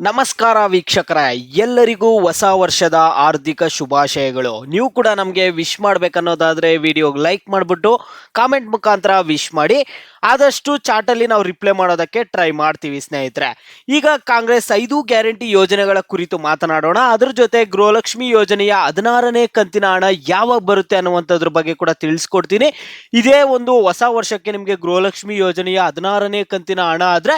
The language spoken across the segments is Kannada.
ನಮಸ್ಕಾರ ವೀಕ್ಷಕರೇ, ಎಲ್ಲರಿಗೂ ಹೊಸ ವರ್ಷದ ಆರ್ಥಿಕ ಶುಭಾಶಯಗಳು. ನೀವು ಕೂಡ ನಮಗೆ ವಿಶ್ ಮಾಡಬೇಕನ್ನೋದಾದರೆ ವಿಡಿಯೋಗೆ ಲೈಕ್ ಮಾಡಿಬಿಟ್ಟು ಕಾಮೆಂಟ್ ಮುಖಾಂತರ ವಿಶ್ ಮಾಡಿ. ಆದಷ್ಟು ಚಾಟಲ್ಲಿ ನಾವು ರಿಪ್ಲೈ ಮಾಡೋದಕ್ಕೆ ಟ್ರೈ ಮಾಡ್ತೀವಿ ಸ್ನೇಹಿತರೆ. ಈಗ ಕಾಂಗ್ರೆಸ್ 5 ಗ್ಯಾರಂಟಿ ಯೋಜನೆಗಳ ಕುರಿತು ಮಾತನಾಡೋಣ. ಅದ್ರ ಜೊತೆ ಗೃಹಲಕ್ಷ್ಮಿ ಯೋಜನೆಯ 16ನೇ ಕಂತಿನ ಹಣ ಯಾವಾಗ ಬರುತ್ತೆ ಅನ್ನುವಂಥದ್ರ ಬಗ್ಗೆ ಕೂಡ ತಿಳಿಸ್ಕೊಡ್ತೀನಿ. ಇದೇ ಒಂದು ಹೊಸ ವರ್ಷಕ್ಕೆ ನಿಮಗೆ ಗೃಹಲಕ್ಷ್ಮಿ ಯೋಜನೆಯ 16ನೇ ಕಂತಿನ ಹಣ ಆದರೆ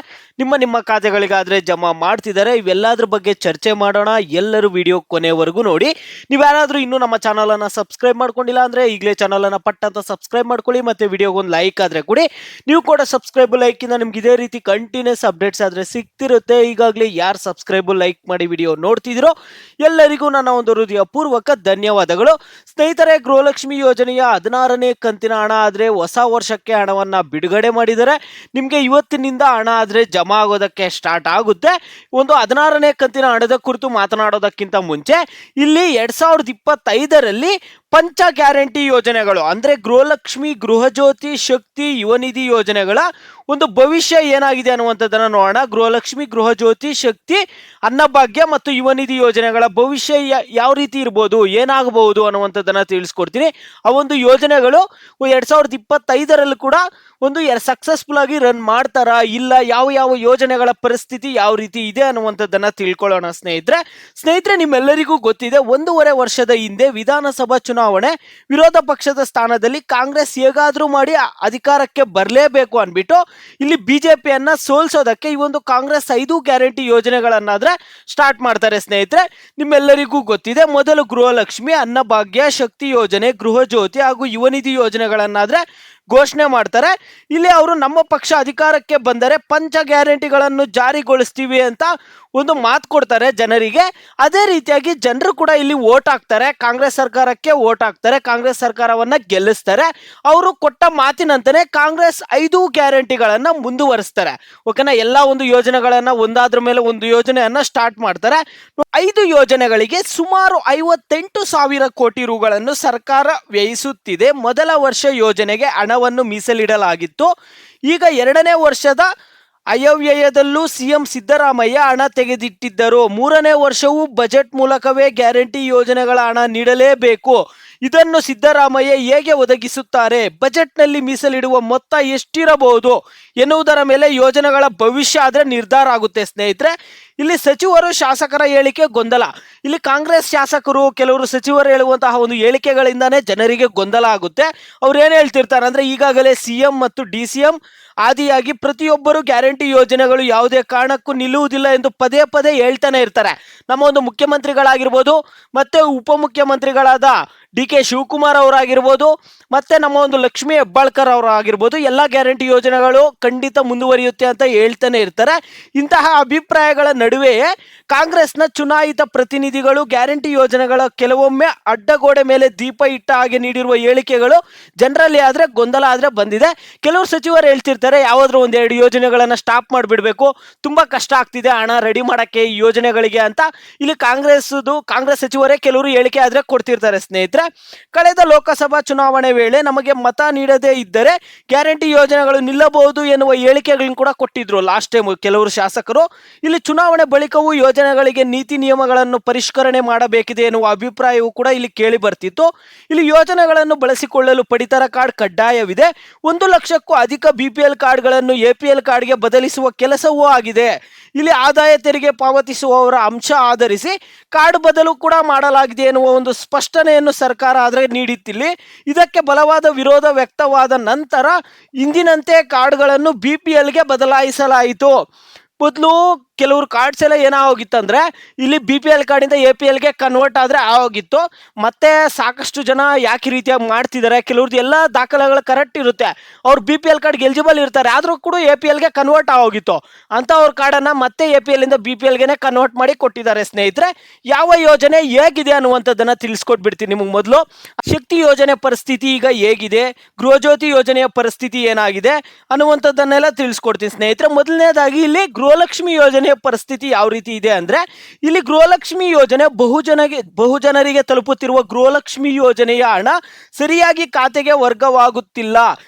ನಿಮ್ಮ ಖಾತೆಗಳಿಗಾದರೆ ಜಮಾ ಮಾಡ್ತಿದ್ದಾರೆ. ಇವೆಲ್ಲದ್ರ ಬಗ್ಗೆ ಚರ್ಚೆ ಮಾಡೋಣ. ಎಲ್ಲರೂ ವಿಡಿಯೋ ಕೊನೆವರೆಗೂ ನೋಡಿ. ನೀವು ಯಾರಾದರೂ ಇನ್ನೂ ನಮ್ಮ ಚಾನಲನ್ನು ಸಬ್ಸ್ಕ್ರೈಬ್ ಮಾಡ್ಕೊಂಡಿಲ್ಲ ಅಂದರೆ ಈಗಲೇ ಚಾನಲನ್ನು ಪಟ್ ಅಂತ ಸಬ್ಸ್ಕ್ರೈಬ್ ಮಾಡ್ಕೊಳ್ಳಿ. ಮತ್ತು ವಿಡಿಯೋಗೊಂದು ಲೈಕ್ ಆದರೆ ಕೊಡಿ. ನೀವು ಕೂಡ ಸಬ್ಸ್ಕ್ರೈಬ್ ಲೈಕಿಂದ ನಿಮ್ಗೆ ಇದೇ ರೀತಿ ಕಂಟಿನ್ಯೂಸ್ ಅಪ್ಡೇಟ್ಸ್ ಆದರೆ ಸಿಗ್ತಿರುತ್ತೆ. ಈಗಾಗಲೇ ಯಾರು ಸಬ್ಸ್ಕ್ರೈಬ್ ಲೈಕ್ ಮಾಡಿ ವಿಡಿಯೋ ನೋಡ್ತಿದ್ದೀರೋ ಎಲ್ಲರಿಗೂ ನನ್ನ ಒಂದು ಹೃದಯಪೂರ್ವಕ ಧನ್ಯವಾದಗಳು. ಸ್ನೇಹಿತರೆ, ಗೃಹಲಕ್ಷ್ಮಿ ಯೋಜನೆಯ 16ನೇ ಕಂತಿನ ಹಣ ಆದರೆ ಹೊಸ ವರ್ಷಕ್ಕೆ ಹಣವನ್ನು ಬಿಡುಗಡೆ ಮಾಡಿದ್ದಾರೆ. ನಿಮಗೆ ಇವತ್ತಿನಿಂದ ಹಣ ಆದರೆ ಜಮಾ ಆಗೋದಕ್ಕೆ ಸ್ಟಾರ್ಟ್ ಆಗುತ್ತೆ. ಒಂದು 16ನೇ ಕಂತಿನ ಹಣದ ಕುರಿತು ಮಾತನಾಡೋದಕ್ಕಿಂತ ಮುಂಚೆ ಇಲ್ಲಿ 2025ರಲ್ಲಿ ಪಂಚ ಗ್ಯಾರಂಟಿ ಯೋಜನೆಗಳು ಅಂದರೆ ಗೃಹಲಕ್ಷ್ಮಿ, ಗೃಹಜ್ಯೋತಿ, ಶಕ್ತಿ, ಯುವನಿಧಿ ಯೋಜನೆಗಳ ಒಂದು ಭವಿಷ್ಯ ಏನಾಗಿದೆ ಅನ್ನುವಂಥದ್ದನ್ನು ನೋಡೋಣ. ಗೃಹಲಕ್ಷ್ಮಿ, ಗೃಹಜ್ಯೋತಿ, ಶಕ್ತಿ, ಅನ್ನಭಾಗ್ಯ ಮತ್ತು ಯುವನಿಧಿ ಯೋಜನೆಗಳ ಭವಿಷ್ಯ ಯಾವ ರೀತಿ ಇರ್ಬೋದು, ಏನಾಗಬಹುದು ಅನ್ನುವಂಥದ್ದನ್ನು ತಿಳಿಸ್ಕೊಡ್ತೀನಿ. ಆ ಒಂದು ಯೋಜನೆಗಳು 2025ರಲ್ಲಿ ಕೂಡ ಒಂದು ಸಕ್ಸಸ್ಫುಲ್ ಆಗಿ ರನ್ ಮಾಡ್ತಾರಾ ಇಲ್ಲ, ಯಾವ ಯೋಜನೆಗಳ ಪರಿಸ್ಥಿತಿ ಯಾವ ರೀತಿ ಇದೆ ಅನ್ನುವಂಥದ್ದನ್ನು ತಿಳ್ಕೊಳ್ಳೋಣ ಸ್ನೇಹಿತರೆ, ನಿಮ್ಮೆಲ್ಲರಿಗೂ ಗೊತ್ತಿದೆ, 1.5 ವರ್ಷದ ಹಿಂದೆ ವಿಧಾನಸಭಾ ಚುನಾವಣೆ ವಿರೋಧ ಪಕ್ಷದ ಸ್ಥಾನದಲ್ಲಿ ಕಾಂಗ್ರೆಸ್ ಹೇಗಾದ್ರೂ ಮಾಡಿ ಅಧಿಕಾರಕ್ಕೆ ಬರಲೇಬೇಕು ಅನ್ಬಿಟ್ಟು ಇಲ್ಲಿ ಬಿಜೆಪಿಯನ್ನ ಸೋಲ್ಸೋದಕ್ಕೆ ಈ ಒಂದು ಕಾಂಗ್ರೆಸ್ 5 ಗ್ಯಾರಂಟಿ ಯೋಜನೆಗಳನ್ನಾದ್ರೆ ಸ್ಟಾರ್ಟ್ ಮಾಡ್ತಾರೆ ಸ್ನೇಹಿತರೆ. ನಿಮ್ಮೆಲ್ಲರಿಗೂ ಗೊತ್ತಿದೆ, ಮೊದಲು ಗೃಹಲಕ್ಷ್ಮಿ, ಅನ್ನಭಾಗ್ಯ, ಶಕ್ತಿ ಯೋಜನೆ, ಗೃಹಜ್ಯೋತಿ ಹಾಗೂ ಯುವನಿಧಿ ಯೋಜನೆಗಳನ್ನಾದ್ರೆ ಘೋಷಣೆ ಮಾಡ್ತಾರೆ. ಇಲ್ಲಿ ಅವರು ನಮ್ಮ ಪಕ್ಷ ಅಧಿಕಾರಕ್ಕೆ ಬಂದರೆ ಪಂಚ ಗ್ಯಾರಂಟಿಗಳನ್ನು ಜಾರಿಗೊಳಿಸ್ತೀವಿ ಅಂತ ಒಂದು ಮಾತು ಕೊಡ್ತಾರೆ ಜನರಿಗೆ. ಅದೇ ರೀತಿಯಾಗಿ ಜನರು ಕೂಡ ಇಲ್ಲಿ ವೋಟ್ ಹಾಕ್ತಾರೆ, ಕಾಂಗ್ರೆಸ್ ಸರ್ಕಾರಕ್ಕೆ ವೋಟ್ ಹಾಕ್ತಾರೆ, ಕಾಂಗ್ರೆಸ್ ಸರ್ಕಾರವನ್ನ ಗೆಲ್ಲಿಸ್ತಾರೆ. ಅವರು ಕೊಟ್ಟ ಮಾತಿನಂತೆಯೇ ಕಾಂಗ್ರೆಸ್ 5 ಗ್ಯಾರಂಟಿಗಳನ್ನ ಮುಂದುವರಿಸ್ತಾರೆ. ಓಕೆನಾ, ಎಲ್ಲ ಒಂದು ಯೋಜನೆಗಳನ್ನ ಒಂದಾದ್ರ ಮೇಲೆ ಒಂದು ಯೋಜನೆಯನ್ನ ಸ್ಟಾರ್ಟ್ ಮಾಡ್ತಾರೆ. 5 ಯೋಜನೆಗಳಿಗೆ ಸುಮಾರು 58,000 ಕೋಟಿ ರುಗಳನ್ನು ಸರ್ಕಾರ ವ್ಯಯಿಸುತ್ತಿದೆ. ಮೊದಲ ವರ್ಷ ಯೋಜನೆಗೆ ಹಣವನ್ನು ಮೀಸಲಿಡಲಾಗಿತ್ತು. ಈಗ 2ನೇ ವರ್ಷದ ಆಯವ್ಯಯದಲ್ಲೂ ಸಿಎಂ ಸಿದ್ದರಾಮಯ್ಯ ಹಣ ತೆಗೆದಿಟ್ಟಿದ್ದರು. 3ನೇ ವರ್ಷವೂ ಬಜೆಟ್ ಮೂಲಕವೇ ಗ್ಯಾರಂಟಿ ಯೋಜನೆಗಳ ಹಣ ನೀಡಲೇಬೇಕು. ಇದನ್ನು ಸಿದ್ದರಾಮಯ್ಯ ಹೇಗೆ ಒದಗಿಸುತ್ತಾರೆ, ಬಜೆಟ್ನಲ್ಲಿ ಮೀಸಲಿಡುವ ಮೊತ್ತ ಎಷ್ಟಿರಬಹುದು ಎನ್ನುವುದರ ಮೇಲೆ ಯೋಜನೆಗಳ ಭವಿಷ್ಯ ಆದರೆ ನಿರ್ಧಾರ ಆಗುತ್ತೆ ಸ್ನೇಹಿತರೆ. ಇಲ್ಲಿ ಸಚಿವರು ಶಾಸಕರ ಹೇಳಿಕೆ ಗೊಂದಲ. ಇಲ್ಲಿ ಕಾಂಗ್ರೆಸ್ ಶಾಸಕರು ಕೆಲವರು ಸಚಿವರು ಹೇಳುವಂತಹ ಒಂದು ಹೇಳಿಕೆಗಳಿಂದಾನೇ ಜನರಿಗೆ ಗೊಂದಲ ಆಗುತ್ತೆ. ಅವ್ರು ಏನು ಹೇಳ್ತಿರ್ತಾರೆ ಅಂದರೆ, ಈಗಾಗಲೇ ಸಿಎಂ ಮತ್ತು DCM ಆದಿಯಾಗಿ ಪ್ರತಿಯೊಬ್ಬರು ಗ್ಯಾರಂಟಿ ಯೋಜನೆಗಳು ಯಾವುದೇ ಕಾರಣಕ್ಕೂ ನಿಲ್ಲುವುದಿಲ್ಲ ಎಂದು ಪದೇ ಪದೇ ಹೇಳ್ತಾನೆ ಇರ್ತಾರೆ. ನಮ್ಮ ಒಂದು ಮುಖ್ಯಮಂತ್ರಿಗಳಾಗಿರ್ಬೋದು, ಮತ್ತೆ ಉಪಮುಖ್ಯಮಂತ್ರಿಗಳಾದ DK ಶಿವಕುಮಾರ್ ಅವರಾಗಿರ್ಬೋದು, ಮತ್ತೆ ನಮ್ಮ ಒಂದು ಲಕ್ಷ್ಮೀ ಹೆಬ್ಬಾಳ್ಕರ್ ಅವರಾಗಿರ್ಬೋದು, ಎಲ್ಲ ಗ್ಯಾರಂಟಿ ಯೋಜನೆಗಳು ಖಂಡಿತ ಮುಂದುವರಿಯುತ್ತೆ ಅಂತ ಹೇಳ್ತಾನೆ ಇರ್ತಾರೆ. ಇಂತಹ ಅಭಿಪ್ರಾಯಗಳ ನಡುವೆಯೇ ಕಾಂಗ್ರೆಸ್ನ ಚುನಾಯಿತ ಪ್ರತಿನಿಧಿಗಳು ಗ್ಯಾರಂಟಿ ಯೋಜನೆಗಳ ಕೆಲವೊಮ್ಮೆ ಅಡ್ಡಗೋಡೆ ಮೇಲೆ ದೀಪ ಇಟ್ಟ ಹಾಗೆ ನೀಡಿರುವ ಹೇಳಿಕೆಗಳು ಜನರಲ್ಲಿ ಆದರೆ ಗೊಂದಲ ಆದರೆ ಬಂದಿದೆ. ಕೆಲವರು ಸಚಿವರು ಹೇಳ್ತಿರ್ತಾರೆ, ಯಾವುದಾದ್ರೂ 1-2 ಯೋಜನೆಗಳನ್ನು ಸ್ಟಾಪ್ ಮಾಡಿಬಿಡಬೇಕು, ತುಂಬಾ ಕಷ್ಟ ಆಗ್ತಿದೆ ಹಣ ರೆಡಿ ಮಾಡೋಕ್ಕೆ ಈ ಯೋಜನೆಗಳಿಗೆ ಅಂತ ಇಲ್ಲಿ ಕಾಂಗ್ರೆಸ್ ಸಚಿವರೇ ಕೆಲವರು ಹೇಳಿಕೆ ಆದರೆ ಕೊಡ್ತಿರ್ತಾರೆ ಸ್ನೇಹಿತರೆ. ಕಳೆದ ಲೋಕಸಭಾ ಚುನಾವಣೆ ವೇಳೆ ನಮಗೆ ಮತ ನೀಡದೇ ಇದ್ದರೆ ಗ್ಯಾರಂಟಿ ಯೋಜನೆಗಳು ನಿಲ್ಲಬಹುದು ಎನ್ನುವ ಹೇಳಿಕೆಗಳನ್ನು ಕೂಡ ಕೊಟ್ಟಿದ್ರು ಲಾಸ್ಟ್ ಟೈಮ್ ಕೆಲವರು ಶಾಸಕರು. ಇಲ್ಲಿ ಚುನಾವಣೆ ಬಳಿಕವೂ ಯೋಜನೆಗಳಿಗೆ ನೀತಿ ನಿಯಮಗಳನ್ನು ಪರಿಷ್ಕರಣೆ ಮಾಡಬೇಕಿದೆ ಎನ್ನುವ ಅಭಿಪ್ರಾಯವೂ ಕೂಡ ಇಲ್ಲಿ ಕೇಳಿ ಬರ್ತಿತ್ತು. ಇಲ್ಲಿ ಯೋಜನೆಗಳನ್ನು ಬಳಸಿಕೊಳ್ಳಲು ಪಡಿತರ ಕಾರ್ಡ್ ಕಡ್ಡಾಯವಿದೆ. 1 ಲಕ್ಷಕ್ಕೂ ಅಧಿಕ BPL ಕಾರ್ಡ್ಗಳನ್ನು APL ಕಾರ್ಡ್ಗೆ ಬದಲಿಸುವ ಕೆಲಸವೂ ಆಗಿದೆ. ಇಲ್ಲಿ ಆದಾಯ ತೆರಿಗೆ ಪಾವತಿಸುವವರ ಅಂಶ ಆಧರಿಸಿ ಕಾರ್ಡ್ ಬದಲು ಕೂಡ ಮಾಡಲಾಗಿದೆ ಎನ್ನುವ ಒಂದು ಸ್ಪಷ್ಟನೆಯನ್ನು ಸರ್ಕಾರ ಆದರೆ ನೀಡಿತ್ತಿಲ್ಲಿ. ಇದಕ್ಕೆ ಬಲವಾದ ವಿರೋಧ ವ್ಯಕ್ತವಾದ ನಂತರ ಇಂದಿನಂತೆ ಕಾರ್ಡ್ಗಳನ್ನು BPLಗೆ ಬದಲಾಯಿಸಲಾಯಿತು. ಮೊದಲು ಕೆಲವರು ಕಾರ್ಡ್ಸ್ ಎಲ್ಲ ಏನಾಗೋಗಿತ್ತಂದ್ರೆ ಇಲ್ಲಿ BPL ಕಾರ್ಡಿಂದ APLಗೆ ಕನ್ವರ್ಟ್ ಆದರೆ ಆಗೋಗಿತ್ತು. ಮತ್ತೆ ಸಾಕಷ್ಟು ಜನ ಯಾಕೆ ರೀತಿಯಾಗಿ ಮಾಡ್ತಿದ್ದಾರೆ, ಕೆಲವ್ರದ್ದು ಎಲ್ಲ ದಾಖಲೆಗಳು ಕರೆಕ್ಟ್ ಇರುತ್ತೆ, ಅವ್ರು BPL ಕಾರ್ಡ್ಗೆ ಎಲಿಜಿಬಲ್ ಇರ್ತಾರೆ, ಆದರೂ ಕೂಡ APLಗೆ ಕನ್ವರ್ಟ್ ಆಗೋಗಿತ್ತು. ಅಂತ ಅವ್ರ ಕಾರ್ಡನ್ನು ಮತ್ತೆ APLಯಿಂದ BPLಗೆ ಕನ್ವರ್ಟ್ ಮಾಡಿ ಕೊಟ್ಟಿದ್ದಾರೆ ಸ್ನೇಹಿತರೆ. ಯಾವ ಯೋಜನೆ ಹೇಗಿದೆ ಅನ್ನುವಂಥದ್ದನ್ನು ತಿಳಿಸ್ಕೊಟ್ಬಿಡ್ತೀನಿ ನಿಮಗೆ. ಮೊದಲು ಶಕ್ತಿ ಯೋಜನೆ ಪರಿಸ್ಥಿತಿ ಈಗ ಹೇಗಿದೆ, ಗೃಹಜ್ಯೋತಿ ಯೋಜನೆಯ ಪರಿಸ್ಥಿತಿ ಏನಾಗಿದೆ ಅನ್ನುವಂಥದ್ದನ್ನೆಲ್ಲ ತಿಳಿಸ್ಕೊಡ್ತೀನಿ ಸ್ನೇಹಿತರೆ. ಮೊದಲನೇದಾಗಿ ಇಲ್ಲಿ ಗೃಹಲಕ್ಷ್ಮಿ ಯೋಜನೆ ಯೋಜನೆಯ ಪರಿಸ್ಥಿತಿ ಯಾವ ರೀತಿ ಇದೆ ಅಂದ್ರೆ, ಇಲ್ಲಿ ಗೃಹಲಕ್ಷ್ಮಿ ಯೋಜನೆ ಬಹುಜನರಿಗೆ ತಲುಪುತ್ತಿರುವ ಗೃಹಲಕ್ಷ್ಮಿ ಯೋಜನೆಯ ಹಣ ಸರಿಯಾಗಿ ಖಾತೆಗೆ ವರ್ಗವಾಗುತ್ತಿಲ್ಲ.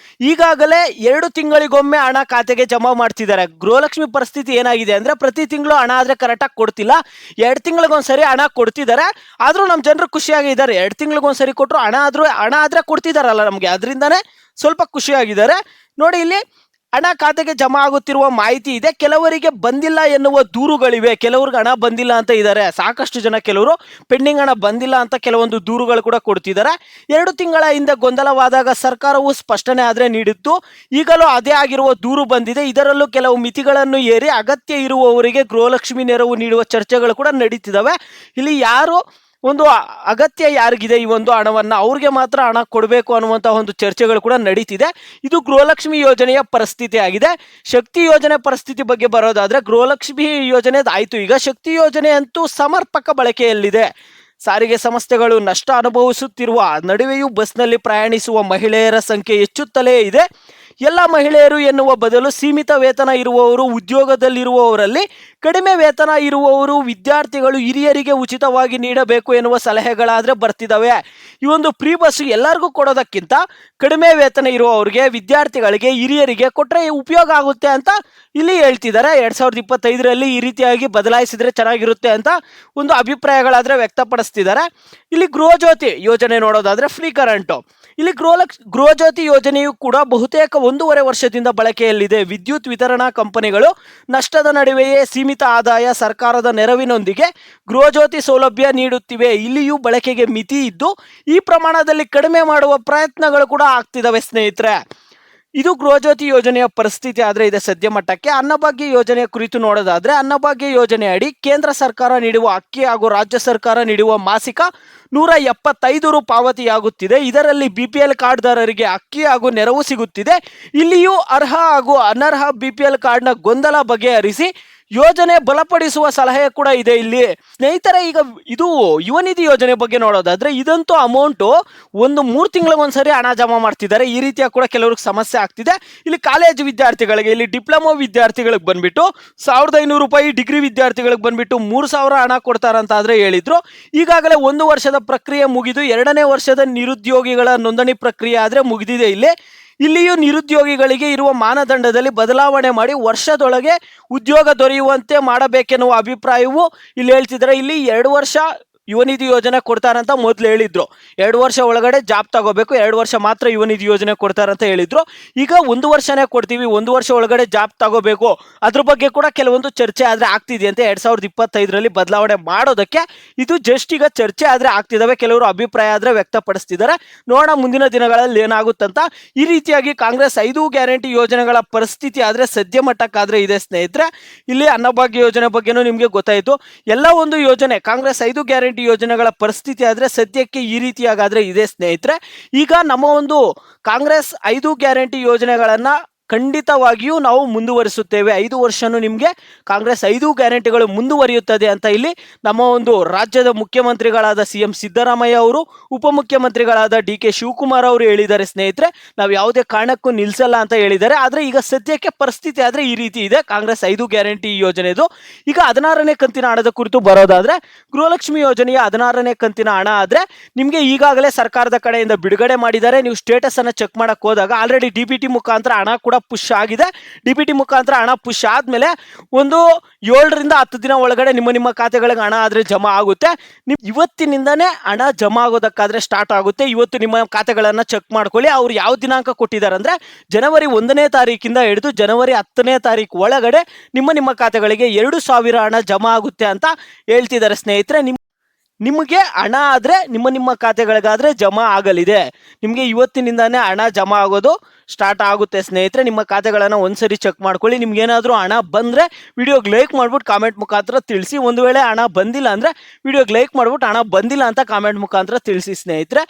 ಈಗಾಗಲೇ 2 ತಿಂಗಳಿಗೊಮ್ಮೆ ಹಣ ಖಾತೆಗೆ ಜಮಾ ಮಾಡ್ತಿದ್ದಾರೆ. ಗೃಹಲಕ್ಷ್ಮಿ ಪರಿಸ್ಥಿತಿ ಏನಾಗಿದೆ ಅಂದ್ರೆ, ಪ್ರತಿ ತಿಂಗಳು ಹಣ ಆದ್ರೆ ಕರೆಕ್ಟಾಗಿ ಕೊಡ್ತಿಲ್ಲ, 2 ತಿಂಗಳಿಗೊಂದ್ಸರಿ ಹಣ ಕೊಡ್ತಿದ್ದಾರೆ. ಆದ್ರೂ ನಮ್ಮ ಜನರು ಖುಷಿಯಾಗಿದ್ದಾರೆ. 2 ತಿಂಗಳಿಗೊಂದ್ಸರಿ ಕೊಟ್ಟರು ಹಣ ಆದ್ರೆ ಕೊಡ್ತಿದಾರಲ್ಲ ನಮ್ಗೆ, ಅದರಿಂದಾನೇ ಸ್ವಲ್ಪ ಖುಷಿಯಾಗಿದ್ದಾರೆ. ನೋಡಿ, ಇಲ್ಲಿ ಹಣ ಖಾತೆಗೆ ಜಮಾ ಆಗುತ್ತಿರುವ ಮಾಹಿತಿ ಇದೆ. ಕೆಲವರಿಗೆ ಬಂದಿಲ್ಲ ಎನ್ನುವ ದೂರುಗಳಿವೆ. ಕೆಲವ್ರಿಗೆ ಹಣ ಬಂದಿಲ್ಲ ಅಂತ ಇದ್ದಾರೆ. ಸಾಕಷ್ಟು ಜನ ಕೆಲವರು ಪೆಂಡಿಂಗ್ ಹಣ ಬಂದಿಲ್ಲ ಅಂತ ಕೆಲವೊಂದು ದೂರುಗಳು ಕೂಡ ಕೊಡ್ತಿದ್ದಾರೆ. 2 ತಿಂಗಳ ಹಿಂದೆ ಗೊಂದಲವಾದಾಗ ಸರ್ಕಾರವು ಸ್ಪಷ್ಟನೆ ಆದ್ರೆ ನೀಡಿತ್ತು. ಈಗಲೂ ಅದೇ ಆಗಿರುವ ದೂರು ಬಂದಿದೆ. ಇದರಲ್ಲೂ ಕೆಲವು ಮಿತಿಗಳನ್ನು ಏರಿ ಅಗತ್ಯ ಇರುವವರಿಗೆ ಗೃಹಲಕ್ಷ್ಮಿ ನೆರವು ನೀಡುವ ಚರ್ಚೆಗಳು ಕೂಡ ನಡೀತಿದ್ದಾವೆ. ಇಲ್ಲಿ ಯಾರು ಒಂದು ಅಗತ್ಯ ಯಾರಿಗಿದೆ ಈ ಒಂದು ಹಣವನ್ನು, ಅವ್ರಿಗೆ ಮಾತ್ರ ಹಣ ಕೊಡಬೇಕು ಅನ್ನುವಂಥ ಒಂದು ಚರ್ಚೆಗಳು ಕೂಡ ನಡೀತಿದೆ. ಇದು ಗೃಹಲಕ್ಷ್ಮಿ ಯೋಜನೆಯ ಪರಿಸ್ಥಿತಿ ಆಗಿದೆ. ಶಕ್ತಿ ಯೋಜನೆ ಪರಿಸ್ಥಿತಿ ಬಗ್ಗೆ ಬರೋದಾದ್ರೆ, ಗೃಹಲಕ್ಷ್ಮಿ ಯೋಜನೆ ಆಯಿತು. ಈಗ ಶಕ್ತಿ ಯೋಜನೆ ಅಂತೂ ಸಮರ್ಪಕ ಬಳಕೆಯಲ್ಲಿದೆ. ಸಾರಿಗೆ ಸಂಸ್ಥೆಗಳು ನಷ್ಟ ಅನುಭವಿಸುತ್ತಿರುವ ನಡುವೆಯೂ ಬಸ್ನಲ್ಲಿ ಪ್ರಯಾಣಿಸುವ ಮಹಿಳೆಯರ ಸಂಖ್ಯೆ ಹೆಚ್ಚುತ್ತಲೇ ಇದೆ. ಎಲ್ಲ ಮಹಿಳೆಯರು ಎನ್ನುವ ಬದಲು ಸೀಮಿತ ವೇತನ ಇರುವವರು, ಉದ್ಯೋಗದಲ್ಲಿರುವವರಲ್ಲಿ ಕಡಿಮೆ ವೇತನ ಇರುವವರು, ವಿದ್ಯಾರ್ಥಿಗಳು, ಹಿರಿಯರಿಗೆ ಉಚಿತವಾಗಿ ನೀಡಬೇಕು ಎನ್ನುವ ಸಲಹೆಗಳಾದರೆ ಬರ್ತಿದ್ದಾವೆ. ಈ ಒಂದು ಫ್ರೀ ಬಸ್ ಎಲ್ಲರಿಗೂ ಕೊಡೋದಕ್ಕಿಂತ ಕಡಿಮೆ ವೇತನ ಇರುವವರಿಗೆ, ವಿದ್ಯಾರ್ಥಿಗಳಿಗೆ, ಹಿರಿಯರಿಗೆ ಕೊಟ್ಟರೆ ಉಪಯೋಗ ಆಗುತ್ತೆ ಅಂತ ಇಲ್ಲಿ ಹೇಳ್ತಿದ್ದಾರೆ. 2025ರಲ್ಲಿ ಈ ರೀತಿಯಾಗಿ ಬದಲಾಯಿಸಿದರೆ ಚೆನ್ನಾಗಿರುತ್ತೆ ಅಂತ ಒಂದು ಅಭಿಪ್ರಾಯಗಳಾದರೆ ವ್ಯಕ್ತಪಡಿಸ್ತಿದ್ದಾರೆ. ಇಲ್ಲಿ ಗೃಹಜ್ಯೋತಿ ಯೋಜನೆ ನೋಡೋದಾದರೆ ಫ್ರೀ ಕರೆಂಟು. ಇಲ್ಲಿ ಗೃಹಜ್ಯೋತಿ ಯೋಜನೆಯು ಕೂಡ ಬಹುತೇಕ 1.5 ವರ್ಷದಿಂದ ಬಳಕೆಯಲ್ಲಿದೆ. ವಿದ್ಯುತ್ ವಿತರಣಾ ಕಂಪನಿಗಳು ನಷ್ಟದ ನಡುವೆಯೇ ಸೀಮಿತ ಆದಾಯ ಸರ್ಕಾರದ ನೆರವಿನೊಂದಿಗೆ ಗೃಹಜ್ಯೋತಿ ಸೌಲಭ್ಯ ನೀಡುತ್ತಿವೆ. ಇಲ್ಲಿಯೂ ಬಳಕೆಗೆ ಮಿತಿ ಇದ್ದು ಈ ಪ್ರಮಾಣದಲ್ಲಿ ಕಡಿಮೆ ಮಾಡುವ ಪ್ರಯತ್ನಗಳು ಕೂಡ ಆಗ್ತಿದ್ದಾವೆ ಸ್ನೇಹಿತರೆ. ಇದು ಗೃಹಜ್ಯೋತಿ ಯೋಜನೆಯ ಪರಿಸ್ಥಿತಿ ಆದರೆ ಇದೆ ಸದ್ಯ ಮಟ್ಟಕ್ಕೆ. ಅನ್ನಭಾಗ್ಯ ಯೋಜನೆಯ ಕುರಿತು ನೋಡೋದಾದ್ರೆ, ಅನ್ನಭಾಗ್ಯ ಯೋಜನೆ ಅಡಿ ಕೇಂದ್ರ ಸರ್ಕಾರ ನೀಡುವ ಅಕ್ಕಿ ಹಾಗೂ ರಾಜ್ಯ ಸರ್ಕಾರ ನೀಡುವ ಮಾಸಿಕ 175 ರು ಪಾವತಿಯಾಗುತ್ತಿದೆ. ಇದರಲ್ಲಿ BPL ಕಾರ್ಡ್ದಾರರಿಗೆ ಅಕ್ಕಿ ಹಾಗೂ ನೆರವು ಸಿಗುತ್ತಿದೆ. ಇಲ್ಲಿಯೂ ಅರ್ಹ ಹಾಗೂ ಅನರ್ಹ BPL ಕಾರ್ಡ್ನ ಗೊಂದಲ ಬಗೆಹರಿಸಿ ಯೋಜನೆ ಬಲಪಡಿಸುವ ಸಲಹೆ ಕೂಡ ಇದೆ ಇಲ್ಲಿ ಸ್ನೇಹಿತರೆ. ಈಗ ಇದು ಯುವ ನಿಧಿ ಯೋಜನೆ ಬಗ್ಗೆ ನೋಡೋದಾದ್ರೆ, ಇದಂತೂ ಅಮೌಂಟು 3 ತಿಂಗಳಿಗೊಂದ್ಸರಿ ಹಣ ಜಮಾ ಮಾಡ್ತಿದ್ದಾರೆ. ಈ ರೀತಿಯ ಕೂಡ ಕೆಲವ್ರಿಗೆ ಸಮಸ್ಯೆ ಆಗ್ತಿದೆ. ಇಲ್ಲಿ ಕಾಲೇಜ್ ವಿದ್ಯಾರ್ಥಿಗಳಿಗೆ, ಇಲ್ಲಿ ಡಿಪ್ಲೊಮಾ ವಿದ್ಯಾರ್ಥಿಗಳಿಗೆ ಬಂದ್ಬಿಟ್ಟು 1500 ರೂಪಾಯಿ, ಡಿಗ್ರಿ ವಿದ್ಯಾರ್ಥಿಗಳಿಗೆ ಬಂದ್ಬಿಟ್ಟು 3000 ಹಣ ಕೊಡ್ತಾರಂತ ಆದ್ರೆ ಹೇಳಿದ್ರು. ಈಗಾಗಲೇ 1 ವರ್ಷದ ಪ್ರಕ್ರಿಯೆ ಮುಗಿದು 2ನೇ ವರ್ಷದ ನಿರುದ್ಯೋಗಿಗಳ ನೋಂದಣಿ ಪ್ರಕ್ರಿಯೆ ಆದ್ರೆ ಮುಗಿದಿದೆ. ಇಲ್ಲಿಯೂ ನಿರುದ್ಯೋಗಿಗಳಿಗೆ ಇರುವ ಮಾನದಂಡದಲ್ಲಿ ಬದಲಾವಣೆ ಮಾಡಿ ವರ್ಷದೊಳಗೆ ಉದ್ಯೋಗ ದೊರೆಯುವಂತೆ ಮಾಡಬೇಕೆನ್ನುವ ಅಭಿಪ್ರಾಯವು ಇಲ್ಲಿ ಹೇಳ್ತಿದ್ದಾರೆ. ಇಲ್ಲಿ 2 ವರ್ಷ ಯುವ ನಿಧಿ ಯೋಜನೆ ಕೊಡ್ತಾರಂತ ಮೊದಲು ಹೇಳಿದ್ರು. 2 ವರ್ಷ ಒಳಗಡೆ ಜಾಬ್ ತಗೋಬೇಕು, 2 ವರ್ಷ ಮಾತ್ರ ಯುವ ನಿಧಿ ಯೋಜನೆ ಕೊಡ್ತಾರಂತ ಹೇಳಿದ್ರು. ಈಗ 1 ವರ್ಷನೇ ಕೊಡ್ತೀವಿ, 1 ವರ್ಷ ಒಳಗಡೆ ಜಾಬ್ ತಗೋಬೇಕು, ಅದ್ರ ಬಗ್ಗೆ ಕೂಡ ಕೆಲವೊಂದು ಚರ್ಚೆ ಆದ್ರೆ ಆಗ್ತಿದೆಯಂತೆ. 2025ರಲ್ಲಿ ಬದಲಾವಣೆ ಮಾಡೋದಕ್ಕೆ ಇದು ಜಸ್ಟ್ ಈಗ ಚರ್ಚೆ ಆದ್ರೆ ಆಗ್ತಿದಾವೆ. ಕೆಲವರು ಅಭಿಪ್ರಾಯ ಆದ್ರೆ ವ್ಯಕ್ತಪಡಿಸ್ತಿದ್ದಾರೆ. ನೋಡೋಣ ಮುಂದಿನ ದಿನಗಳಲ್ಲಿ ಏನಾಗುತ್ತಂತ. ಈ ರೀತಿಯಾಗಿ ಕಾಂಗ್ರೆಸ್ 5 ಗ್ಯಾರಂಟಿ ಯೋಜನೆಗಳ ಪರಿಸ್ಥಿತಿ ಆದ್ರೆ ಸದ್ಯ ಮಟ್ಟಕ್ಕಾದ್ರೆ ಇದೆ ಸ್ನೇಹಿತರೆ. ಇಲ್ಲಿ ಅನ್ನಭಾಗ್ಯ ಯೋಜನೆ ಬಗ್ಗೆನೂ ನಿಮಗೆ ಗೊತ್ತಾಯಿತು. ಎಲ್ಲ ಒಂದು ಯೋಜನೆ ಕಾಂಗ್ರೆಸ್ 5 ಗ್ಯಾರಂಟಿ ಯೋಜನೆಗಳ ಪರಿಸ್ಥಿತಿ ಆದ್ರೆ ಸದ್ಯಕ್ಕೆ ಈ ರೀತಿಯಾಗಾದ್ರೆ ಇದೆ ಸ್ನೇಹಿತರೆ. ಈಗ ನಮ್ಮ ಒಂದು ಕಾಂಗ್ರೆಸ್ 5 ಗ್ಯಾರಂಟಿ ಯೋಜನೆಗಳನ್ನ ಖಂಡಿತವಾಗಿಯೂ ನಾವು ಮುಂದುವರಿಸುತ್ತೇವೆ. 5 ವರ್ಷನೂ ನಿಮಗೆ ಕಾಂಗ್ರೆಸ್ 5 ಗ್ಯಾರಂಟಿಗಳು ಮುಂದುವರಿಯುತ್ತದೆ ಅಂತ ಇಲ್ಲಿ ನಮ್ಮ ಒಂದು ರಾಜ್ಯದ ಮುಖ್ಯಮಂತ್ರಿಗಳಾದ CM ಸಿದ್ದರಾಮಯ್ಯ ಅವರು, ಉಪಮುಖ್ಯಮಂತ್ರಿಗಳಾದ DK ಶಿವಕುಮಾರ್ ಅವರು ಹೇಳಿದ್ದಾರೆ ಸ್ನೇಹಿತರೆ. ನಾವು ಯಾವುದೇ ಕಾರಣಕ್ಕೂ ನಿಲ್ಲಿಸಲ್ಲ ಅಂತ ಹೇಳಿದ್ದಾರೆ. ಆದರೆ ಈಗ ಸದ್ಯಕ್ಕೆ ಪರಿಸ್ಥಿತಿ ಆದರೆ ಈ ರೀತಿ ಇದೆ ಕಾಂಗ್ರೆಸ್ 5 ಗ್ಯಾರಂಟಿ ಯೋಜನೆದು. ಈಗ 16ನೇ ಕಂತಿನ ಹಣದ ಕುರಿತು ಬರೋದಾದ್ರೆ, ಗೃಹಲಕ್ಷ್ಮಿ ಯೋಜನೆಯ 16ನೇ ಕಂತಿನ ಹಣ ಆದರೆ ನಿಮಗೆ ಈಗಾಗಲೇ ಸರ್ಕಾರದ ಕಡೆಯಿಂದ ಬಿಡುಗಡೆ ಮಾಡಿದ್ದಾರೆ. ನೀವು ಸ್ಟೇಟಸ್ ಅನ್ನು ಚೆಕ್ ಮಾಡಕ್ಕೆ ಹೋದಾಗ ಆಲ್ರೆಡಿ DBT ಮುಖಾಂತರ ಹಣ ಕೂಡ ಪುಷ್ ಆಗಿದೆ. DBT ಮುಖಾಂತರ ಹಣ ಪುಷ್ ಆದ್ಮೇಲೆ ಒಂದು 7 ರಿಂದ 10 ದಿನ ಒಳಗಡೆ ನಿಮ್ಮ ಖಾತೆಗಳಿಗೆ ಹಣ ಆದ್ರೆ ಜಮಾ ಆಗುತ್ತೆ. ನೀವು ಇವತ್ತಿನಿಂದನೇ ಹಣ ಜಮಾ ಆಗೋದಕ್ಕಾದ್ರೆ ಸ್ಟಾರ್ಟ್ ಆಗುತ್ತೆ. ಇವತ್ತು ನಿಮ್ಮ ಖಾತೆಗಳನ್ನ ಚೆಕ್ ಮಾಡ್ಕೊಳ್ಳಿ. ಅವ್ರು ಯಾವ ದಿನಾಂಕ ಕೊಟ್ಟಿದ್ದಾರೆ ಅಂದ್ರೆ ಜನವರಿ 1ನೇ ತಾರೀಕಿಂದ ಹಿಡಿದು ಜನವರಿ 10ನೇ ತಾರೀಕು ಒಳಗಡೆ ನಿಮ್ಮ ಖಾತೆಗಳಿಗೆ 2000 ಹಣ ಜಮಾ ಆಗುತ್ತೆ ಅಂತ ಹೇಳ್ತಿದ್ದಾರೆ ಸ್ನೇಹಿತರೆ. ನಿಮಗೆ ಹಣ ಆದರೆ ನಿಮ್ಮ ಖಾತೆಗಳಿಗಾದ್ರೆ ಜಮಾ ಆಗಲಿದೆ. ನಿಮಗೆ ಇವತ್ತಿನಿಂದಾನೇ ಹಣ ಜಮಾ ಆಗೋದು ಸ್ಟಾರ್ಟ್ ಆಗುತ್ತೆ ಸ್ನೇಹಿತರೆ. ನಿಮ್ಮ ಖಾತೆಗಳನ್ನು ಒಂದ್ಸರಿ ಚೆಕ್ ಮಾಡ್ಕೊಳ್ಳಿ. ನಿಮ್ಗೇನಾದರೂ ಹಣ ಬಂದರೆ ವಿಡಿಯೋಗೆ ಲೈಕ್ ಮಾಡ್ಬಿಟ್ಟು ಕಾಮೆಂಟ್ ಮುಖಾಂತರ ತಿಳಿಸಿ. ಒಂದು ವೇಳೆ ಹಣ ಬಂದಿಲ್ಲ ಅಂದರೆ ವಿಡಿಯೋಗೆ ಲೈಕ್ ಮಾಡ್ಬಿಟ್ಟು ಹಣ ಬಂದಿಲ್ಲ ಅಂತ ಕಾಮೆಂಟ್ ಮುಖಾಂತರ ತಿಳಿಸಿ ಸ್ನೇಹಿತರೆ.